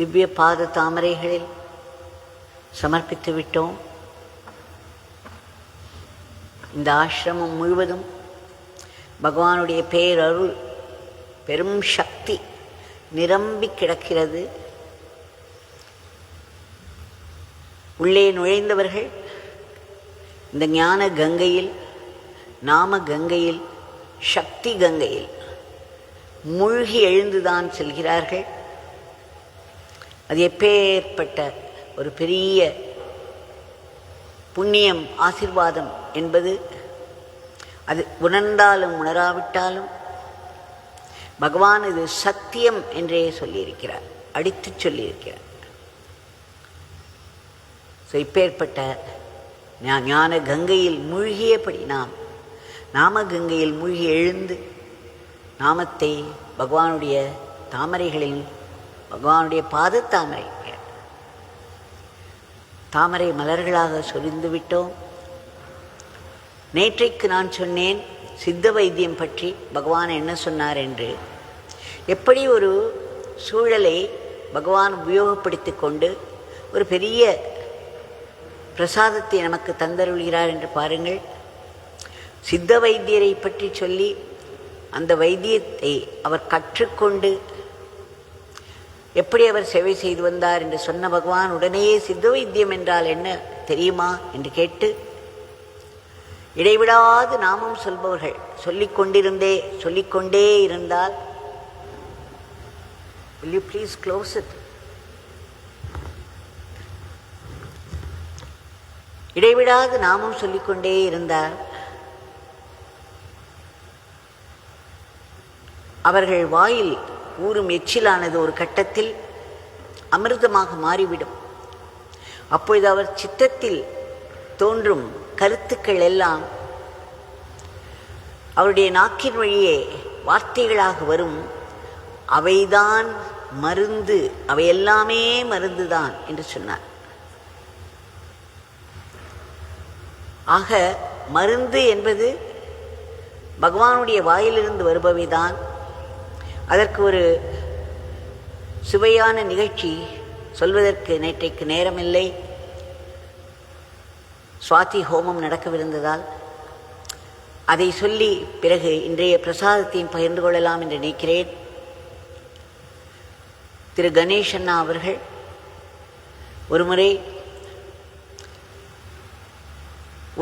திவ்ய பாத தாமரைகளில் சமர்ப்பித்து விட்டோம். இந்த ஆசிரமம் முழுவதும் பகவானுடைய பேரருள் பெரும் சக்தி நிரம்பி கிடக்கிறது. உள்ளே நுழைந்தவர்கள் இந்த ஞான கங்கையில், நாம கங்கையில், சக்தி கங்கையில் மூழ்கி எழுந்துதான் செல்கிறார்கள். அது எப்பேற்பட்ட ஒரு பெரிய புண்ணியம், ஆசீர்வாதம் என்பது அது உணர்ந்தாலும் உணராவிட்டாலும் பகவான் இது சத்தியம் என்றே சொல்லியிருக்கிறார், அடித்து சொல்லியிருக்கிறார். இப்பேற்பட்ட ஞான கங்கையில் மூழ்கியபடி நாம் நாம கங்கையில் மூழ்கி எழுந்து நாமத்தை பகவானுடைய தாமரைகளில், பகவானுடைய பாத தாமரை மலர்களாக சொரிந்து விட்டோம். நேற்றைக்கு நான் சொன்னேன் சித்த வைத்தியம் பற்றி பகவான் என்ன சொன்னார் என்று. எப்படி ஒரு சூழலை பகவான் உபயோகப்படுத்தி கொண்டு ஒரு பெரிய பிரசாதத்தை நமக்கு தந்தருள்கிறார் என்று பாருங்கள். சித்த வைத்தியரை பற்றி சொல்லி அந்த வைத்தியத்தை அவர் கற்றுக்கொண்டு எப்படி அவர் சேவை செய்து வந்தார் என்று சொன்ன பகவான் உடனேயே சித்த வைத்தியம் என்றால் என்ன தெரியுமா என்று கேட்டு, இடைவிடாது நாமம் சொல்பவர்கள் சொல்லிக்கொண்டே இருந்தால், will you please close it? இடைவிடாது நாமம் சொல்லிக்கொண்டே இருந்தால் அவர்கள் வாயில் ஊறும் எச்சிலானது ஒரு கட்டத்தில் அமிர்தமாக மாறிவிடும். அப்பொழுது அவர் சித்தத்தில் தோன்றும் கருத்துக்கள் எல்லாம் அவருடைய நாக்கின் வழியே வார்த்தைகளாக வரும். அவைதான் மருந்து, அவை எல்லாமே மருந்துதான் என்று சொன்னார். ஆக மருந்து என்பது பகவானுடைய வாயிலிருந்து வருபவைதான். அதற்கு ஒரு சுவையான நிகழ்ச்சி சொல்வதற்கு நேற்றைக்கு நேரமில்லை. சுவாதி ஹோமம் நடக்கவிருந்ததால் அதை சொல்லி பிறகு இன்றைய பிரசாதத்தையும் பகிர்ந்து கொள்ளலாம் என்று நினைக்கிறேன். திரு கணேசண்ணா அவர்கள் ஒருமுறை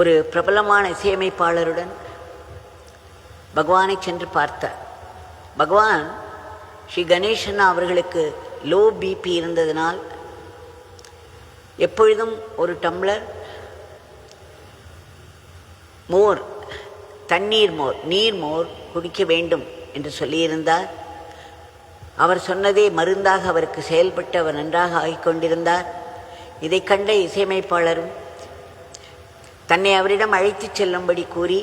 ஒரு பிரபலமான இசையமைப்பாளருடன் பகவானை சென்று பார்த்தார். பகவான் ஸ்ரீ கணேசண்ணா அவர்களுக்கு லோ பிபி இருந்ததனால் எப்பொழுதும் ஒரு டம்ளர் மோர், நீர் மோர் குடிக்க வேண்டும் என்று சொல்லியிருந்தார். அவர் சொன்னதே மருந்தாக அவருக்கு செயல்பட்டு அவர் நன்றாக ஆகிக்கொண்டிருந்தார். இதை கண்ட இசையமைப்பாளரும் தன்னை அவரிடம் அழைத்துச் செல்லும்படி கூறி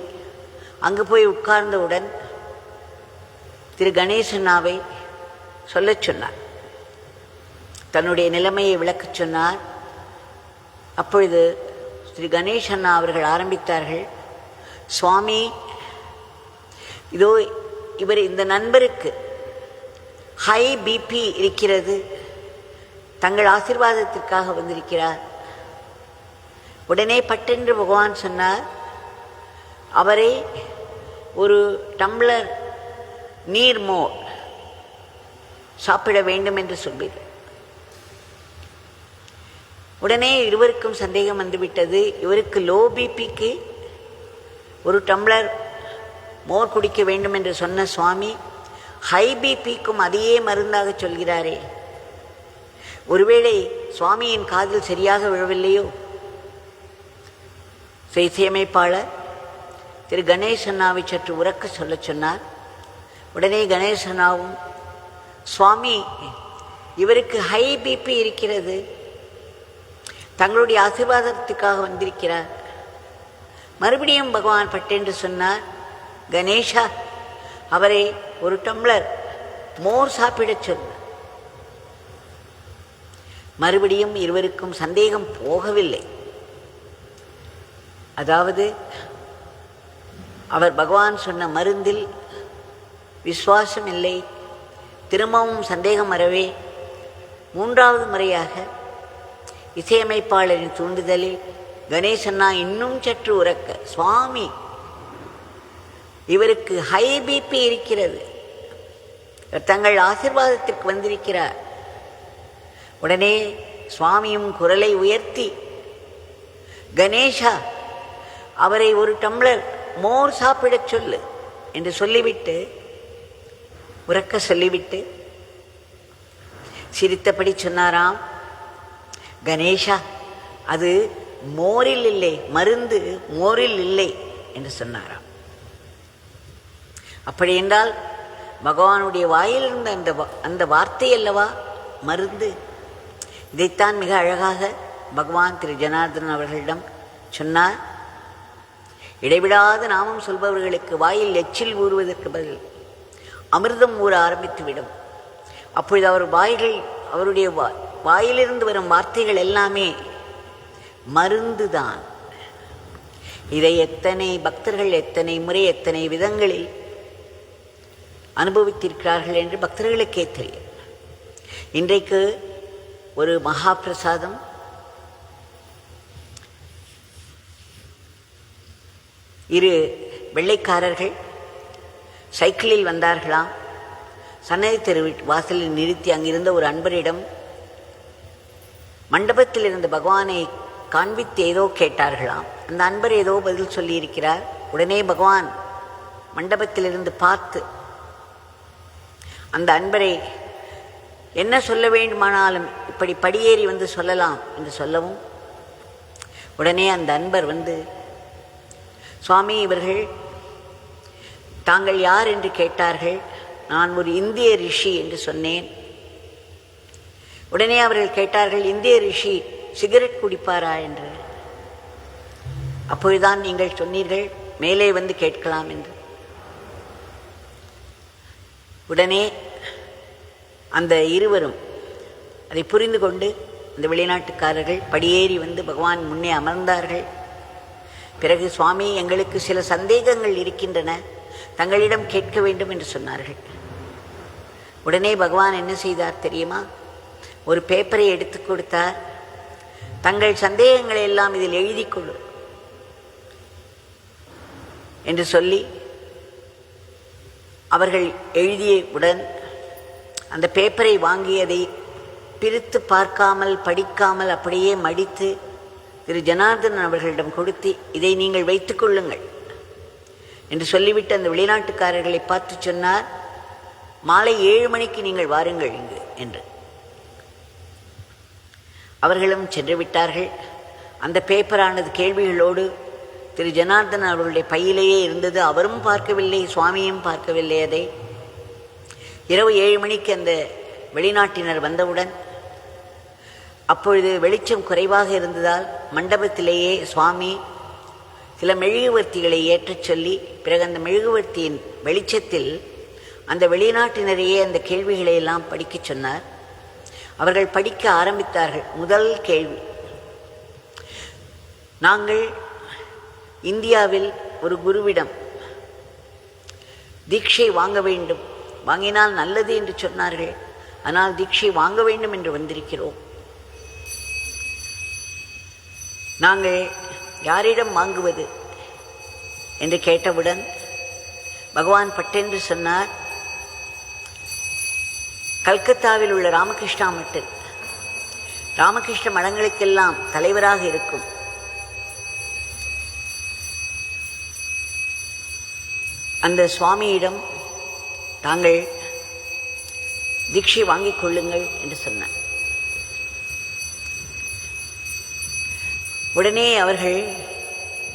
அங்கு போய் உட்கார்ந்தவுடன் திரு கணேசண்ணாவை சொல்லச் சொன்னார். தன்னுடைய நிலைமையை விளக்கச் சொன்னார். அப்பொழுது ஸ்ரீ கணேசண்ணா அவர்கள் ஆரம்பித்தார்கள், சுவாமி, இதோ இந்த நண்பருக்கு ஹை பிபி இருக்கிறது, தங்கள் ஆசீர்வாதத்திற்காக வந்திருக்கிறார். உடனே பட்டென்று பகவான் சொன்னார், அவரை ஒரு டம்ளர் நீர் மோர் சாப்பிட வேண்டும் என்று சொல்வீர்கள். உடனே இருவருக்கும் சந்தேகம் வந்துவிட்டது. இவருக்கு லோ பிபிக்கு ஒரு டம்ளர் மோர் குடிக்க வேண்டும் என்று சொன்ன சுவாமி ஹை பிபிக்கும் அதையே மருந்தாக சொல்கிறாரே, ஒருவேளை சுவாமியின் காதில் சரியாக விழவில்லையோ? இசையமைப்பாளர் திரு கணேசண்ணாவை சற்று உறக்க சொல்ல சொன்னார். உடனே கணேசண்ணாவும், சுவாமி, இவருக்கு ஹை பிபி இருக்கிறது, தங்களுடைய ஆசீர்வாதத்துக்காக வந்திருக்கிறார். மறுபடியும் பகவான் பட்டென்று சொன்னார், கணேஷா, அவரை ஒரு டம்ளர் மோர் சாப்பிடச் சொன்னார். மறுபடியும் இருவருக்கும் சந்தேகம் போகவில்லை. அதாவது அவர் பகவான் சொன்ன மருந்தில் விசுவாசம் இல்லை. திரும்பவும் சந்தேகம் வரவே மூன்றாவது முறையாக இசையமைப்பாளரின் தூண்டுதலில் கணேசன்னா இன்னும் சற்று உரக்க, சுவாமி இவருக்கு ஹை பிபி இருக்கிறது, தங்கள் ஆசீர்வாதத்திற்கு வந்திருக்கிறார். உடனே சுவாமியும் குரலை உயர்த்தி, கணேஷா அவரை ஒரு டம்ளர் மோர் சாப்பிடச் சொல்லு என்று சொல்லிவிட்டு, உரக்க சொல்லிவிட்டு சிரித்தபடி சொன்னாராம், கணேஷா அது மோரில் இல்லை, மருந்து மோரில் இல்லை என்று சொன்னாராம். அப்படி என்றால் பகவானுடைய வாயிலிருந்த அந்த வார்த்தை அல்லவா மருந்து. இதைத்தான் மிக அழகாக பகவான் திரு ஜனார்தனன் அவர்களிடம் சொன்னார். இடைவிடாத நாமம் சொல்பவர்களுக்கு வாயில் எச்சில் ஊறுவதற்கு பதில் அமிர்தம் ஊற ஆரம்பித்துவிடும். அப்பொழுது அவருடைய வாயிலிருந்து வரும் வார்த்தைகள் எல்லாமே மருந்துதான். இதை எத்தனை பக்தர்கள் எத்தனை முறை எத்தனை விதங்களில் அனுபவித்திருக்கிறார்கள் என்று பக்தர்களுக்கே தெரியும். இன்றைக்கு ஒரு மகா பிரசாதம் இரு வெள்ளைக்காரர்கள் சைக்கிளில் வந்தார்களாம். சன்னதி தெரு வாசலில் நிறுத்தி அங்கிருந்த ஒரு அன்பரிடம் மண்டபத்தில் இருந்த பகவானை காண்பித்து ஏதோ கேட்டார்களாம். அந்த அன்பர் ஏதோ பதில் சொல்லியிருக்கிறார். உடனே பகவான் மண்டபத்திலிருந்து பார்த்து அந்த அன்பரை என்ன சொல்ல வேண்டுமானாலும் இப்படி படியேறி வந்து சொல்லலாம் என்று சொல்லவும், உடனே அந்த அன்பர் வந்து, சுவாமி இவர்கள் தாங்கள் யார் என்று கேட்டார்கள். நான் ஒரு இந்திய ரிஷி என்று சொன்னேன். உடனே அவர்கள் கேட்டார்கள், இந்திய ரிஷி சிகரெட் குடிப்பாரா என்று. அப்பொழுதுதான் நீங்கள் சொன்னீர்கள் மேலே வந்து கேட்கலாம் என்று. உடனே அந்த இருவரும் அதை புரிந்து கொண்டு அந்த வெளிநாட்டுக்காரர்கள் படியேறி வந்து பகவான் முன்னே அமர்ந்தார்கள். பிறகு, சுவாமி எங்களுக்கு சில சந்தேகங்கள் இருக்கின்றன, தங்களிடம் கேட்க வேண்டும் என்று சொன்னார்கள். உடனே பகவான் என்ன செய்தார் தெரியுமா? ஒரு பேப்பரை எடுத்து கொடுத்தார். தங்கள் சந்தேகங்களை எல்லாம் இதில் எழுதி கொள்ளு என்று சொல்லி அவர்கள் எழுதியவுடன் அந்த பேப்பரை வாங்கி அதை பிரித்து பார்க்காமல் படிக்காமல் அப்படியே மடித்து திரு ஜனார்தனன் அவர்களிடம் கொடுத்து, இதை நீங்கள் வைத்துக் கொள்ளுங்கள் என்று சொல்லிவிட்டு அந்த வெளிநாட்டுக்காரர்களை பார்த்து சொன்னார், மாலை 7 மணிக்கு நீங்கள் வாருங்கள் இங்கு என்று. அவர்களும் சென்று விட்டார்கள். அந்த பேப்பரானது கேள்விகளோடு திரு ஜனார்தனன் அவர்களுடைய பையிலேயே இருந்தது. அவரும் பார்க்கவில்லை, சுவாமியும் பார்க்கவில்லை அதை. இரவு 7 மணிக்கு அந்த வெளிநாட்டினர் வந்தவுடன், அப்பொழுது வெளிச்சம் குறைவாக இருந்ததால் மண்டபத்திலேயே சுவாமி சில மெழுகுவர்த்திகளை ஏற்றச் சொல்லி, பிறகு அந்த மெழுகுவர்த்தியின் வெளிச்சத்தில் அந்த வெளிநாட்டினரையே அந்த கேள்விகளை எல்லாம் படிக்கச் சொன்னார். அவர்கள் படிக்க ஆரம்பித்தார்கள். முதல் கேள்வி, நாங்கள் இந்தியாவில் ஒரு குருவிடம் தீட்சை வாங்க வேண்டும், வாங்கினால் நல்லது என்று சொன்னார்கள், ஆனால் தீட்சை வாங்க வேண்டும் என்று வந்திருக்கிறோம். நாங்கள் யாரிடம் வாங்குவது என்று கேட்டவுடன் பகவான் பட்டென்று சொன்னார், கல்கத்தாவில் உள்ள ராமகிருஷ்ணா மட்டில் ராமகிருஷ்ண மடங்களுக்கெல்லாம் தலைவராக இருக்கும் அந்த சுவாமியிடம் தாங்கள் தீட்சை வாங்கிக் கொள்ளுங்கள் என்று சொன்னார். உடனே அவர்கள்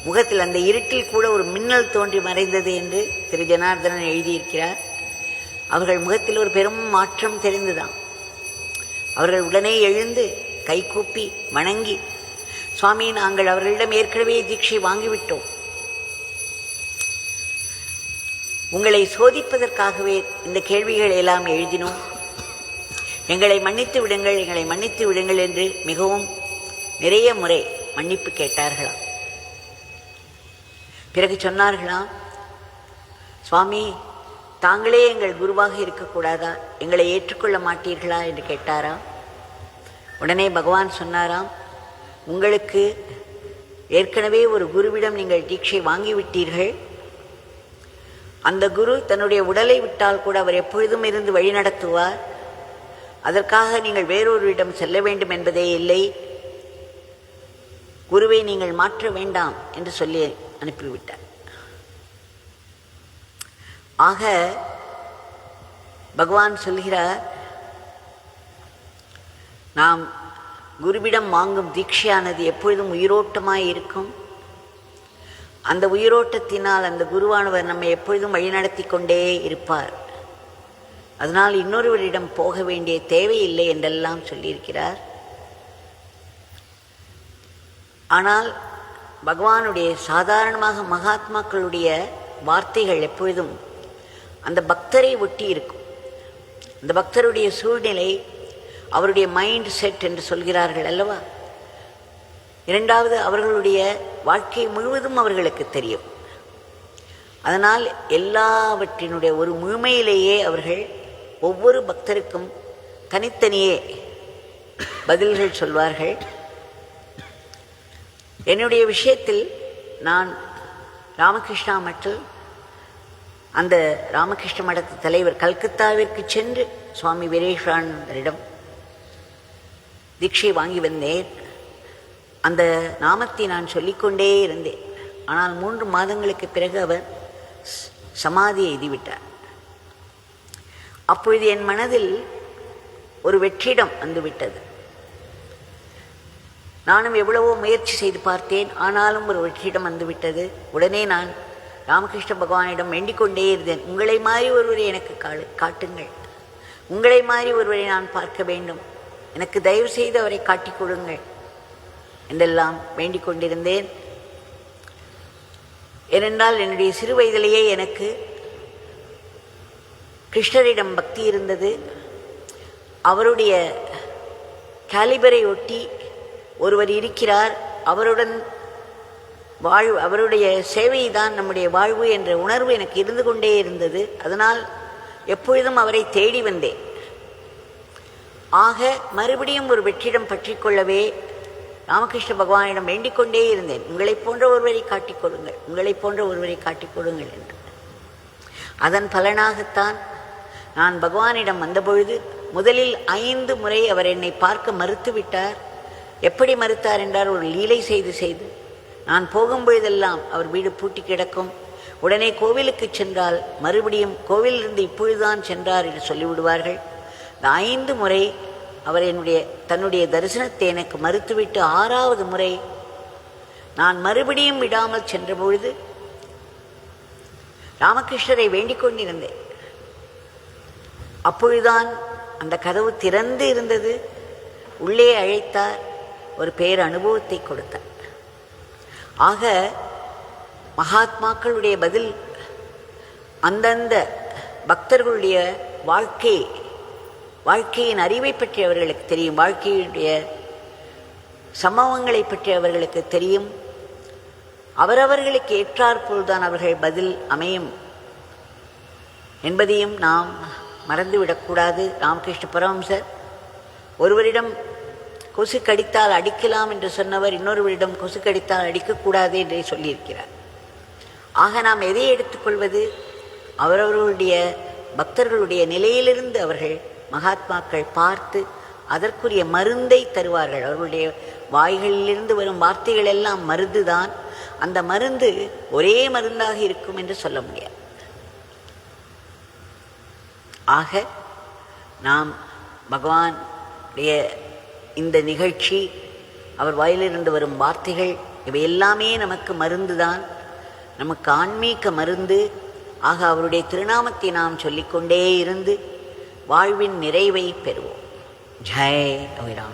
முகத்தில் அந்த இருட்டில் கூட ஒரு மின்னல் தோன்றி மறைந்தது என்று திரு ஜனார்தனன் எழுதியிருக்கிறார். அவர்கள் முகத்தில் ஒரு பெரும் மாற்றம் தெரிந்துதான். அவர்கள் உடனே எழுந்து கைகூப்பி வணங்கி, சுவாமி நாங்கள் அவர்களிடம் ஏற்கனவே தீட்சை வாங்கிவிட்டோம், உங்களை சோதிப்பதற்காகவே இந்த கேள்விகளை எல்லாம் எழுதினோம், எங்களை மன்னித்து விடுங்கள், எங்களை மன்னித்து விடுங்கள் என்று மிகவும் நிறைய முறை மன்னிப்பு கேட்டார்களாம். பிறகு சொன்னார்களாம், சுவாமி தாங்களே எங்கள் குருவாக இருக்கக்கூடாதா, எங்களை ஏற்றுக்கொள்ள மாட்டீர்களா என்று கேட்டாராம். உடனே பகவான் சொன்னாராம், உங்களுக்கு ஏற்கனவே ஒரு குருவிடம் நீங்கள் தீட்சை வாங்கிவிட்டீர்கள். அந்த குரு தன்னுடைய உடலை விட்டால் கூட அவர் எப்பொழுதும் இருந்து வழி நடத்துவார். அதற்காக நீங்கள் வேறொருவிடம் செல்ல வேண்டும் என்பதே இல்லை. குருவை நீங்கள் மாற்ற வேண்டாம் என்று சொல்லி அனுப்பிவிட்டார். ஆக பகவான் சொல்கிறார், நாம் குருவிடம் வாங்கும் தீட்சையானது எப்பொழுதும் உயிரோட்டமாய் இருக்கும். அந்த உயிரோட்டத்தினால் அந்த குருவானவர் நம்மை எப்பொழுதும் வழிநடத்தி கொண்டே இருப்பார். அதனால் இன்னொருவரிடம் போக வேண்டிய தேவையில்லை என்றெல்லாம் சொல்லியிருக்கிறார். ஆனால் பகவானுடைய சாதாரணமாக மகாத்மாக்களுடைய வார்த்தைகள் எப்பொழுதும் அந்த பக்தரை ஒட்டி இருக்கும். அந்த பக்தருடைய சூழ்நிலை, அவருடைய மைண்ட் செட் என்று சொல்கிறார்கள் அல்லவா. இரண்டாவது, அவர்களுடைய வாழ்க்கை முழுவதும் அவர்களுக்கு தெரியும். அதனால் எல்லாவற்றினுடைய ஒரு முழுமையிலேயே அவர்கள் ஒவ்வொரு பக்தருக்கும் தனித்தனியே பதில்கள் சொல்வார்கள். என்னுடைய விஷயத்தில் நான் ராமகிருஷ்ணா மட்டில் அந்த ராமகிருஷ்ண மடத்து தலைவர் கல்கத்தாவிற்கு சென்று சுவாமி வீரேஸ்வரானந்தரிடம் தீட்சை வாங்கி வந்தேன். அந்த நாமத்தை நான் சொல்லிக்கொண்டே இருந்தேன். ஆனால் 3 மாதங்களுக்கு பிறகு அவர் சமாதி எய்திவிட்டார். அப்பொழுது என் மனதில் ஒரு வெற்றிடம் வந்துவிட்டது. நானும் எவ்வளவோ முயற்சி செய்து பார்த்தேன், ஆனாலும் ஒரு வெற்றிடம் வந்துவிட்டது. உடனே நான் ராமகிருஷ்ண பகவானிடம் வேண்டிக் கொண்டே இருந்தேன், உங்களை மாதிரி ஒருவரை எனக்கு காட்டுங்கள், உங்களை மாதிரி ஒருவரை நான் பார்க்க வேண்டும், எனக்கு தயவு செய்து அவரை காட்டிக் கொடுங்கள் என்றெல்லாம் வேண்டிக் கொண்டிருந்தேன். ஏனென்றால் என்னுடைய சிறு வயதிலேயே எனக்கு கிருஷ்ணரிடம் பக்தி இருந்தது. அவருடைய காலிபரை ஒட்டி ஒருவர் இருக்கிறார், அவருடன் அவருடைய சேவை தான் நம்முடைய வாழ்வு என்ற உணர்வு எனக்கு இருந்து கொண்டே இருந்தது. அதனால் எப்பொழுதும் அவரை தேடி வந்தேன். ஆக மறுபடியும் ஒரு வெற்றிடம் பற்றி கொள்ளவே ராமகிருஷ்ண பகவானிடம் வேண்டிக் கொண்டே இருந்தேன், உங்களை போன்ற ஒருவரை காட்டிக் கொடுங்கள், உங்களை போன்ற ஒருவரை காட்டிக் கொடுங்கள் என்று. அதன் பலனாகத்தான் நான் பகவானிடம் வந்தபொழுது முதலில் 5 முறை அவர் என்னை பார்க்க மறுத்துவிட்டார். எப்படி மறுத்தார் என்றால், ஒரு லீலை செய்து நான் போகும்பொழுதெல்லாம் அவர் வீடு பூட்டி கிடக்கும். உடனே கோவிலுக்கு சென்றால் மறுபடியும் கோவிலிருந்து இப்பொழுதுதான் சென்றார் என்று சொல்லிவிடுவார்கள். இந்த 5 முறை அவர் தன்னுடைய தரிசனத்தை எனக்கு மறுத்துவிட்டு 6வது முறை நான் மறுபடியும் விடாமல் சென்ற பொழுது ராமகிருஷ்ணரை வேண்டிக் கொண்டிருந்தேன். அப்பொழுதுதான் அந்த கதவு திறந்து இருந்தது. உள்ளே அழைத்தார், ஒரு பேர் அனுபவத்தை கொடுத்தார். ஆக மகாத்மாக்களுடைய பதில் அந்தந்த பக்தர்களுடைய வாழ்க்கையின் அறிவை பற்றி அவர்களுக்கு தெரியும், வாழ்க்கையுடைய சம்பவங்களை பற்றி அவர்களுக்கு தெரியும். அவரவர்களுக்கு ஏற்றாற்போல்தான் அவர்கள் பதில் அமையும் என்பதையும் நாம் மறந்துவிடக்கூடாது. ராமகிருஷ்ண பரமஹம்சர் ஒருவரிடம் கொசு கடித்தால் அடிக்கலாம் என்று சொன்னவர் இன்னொருவரிடம் கொசு கடித்தால் அடிக்கக்கூடாது என்றே சொல்லியிருக்கிறார். ஆக நாம் எதை எடுத்துக்கொள்வது? அவரவர்களுடைய பக்தர்களுடைய நிலையிலிருந்து அவர்கள் மகாத்மாக்கள் பார்த்து அதற்குரிய மருந்தை தருவார்கள். அவர்களுடைய வாய்களிலிருந்து வரும் வார்த்தைகள் எல்லாம் மருந்துதான். அந்த மருந்து ஒரே மருந்தாக இருக்கும் என்று சொல்ல முடியாது. ஆக நாம் பகவானுடைய இந்த நிகழ்ச்சி, அவர் வாயிலிருந்து வரும் வார்த்தைகள், இவை எல்லாமே நமக்கு மருந்துதான், நமக்கு ஆன்மீக மருந்து. ஆக அவருடைய திருநாமத்தை நாம் சொல்லிக்கொண்டே இருந்து வாழ்வின் நிறைவை பெறுவோம். ஜெய் அபிராம.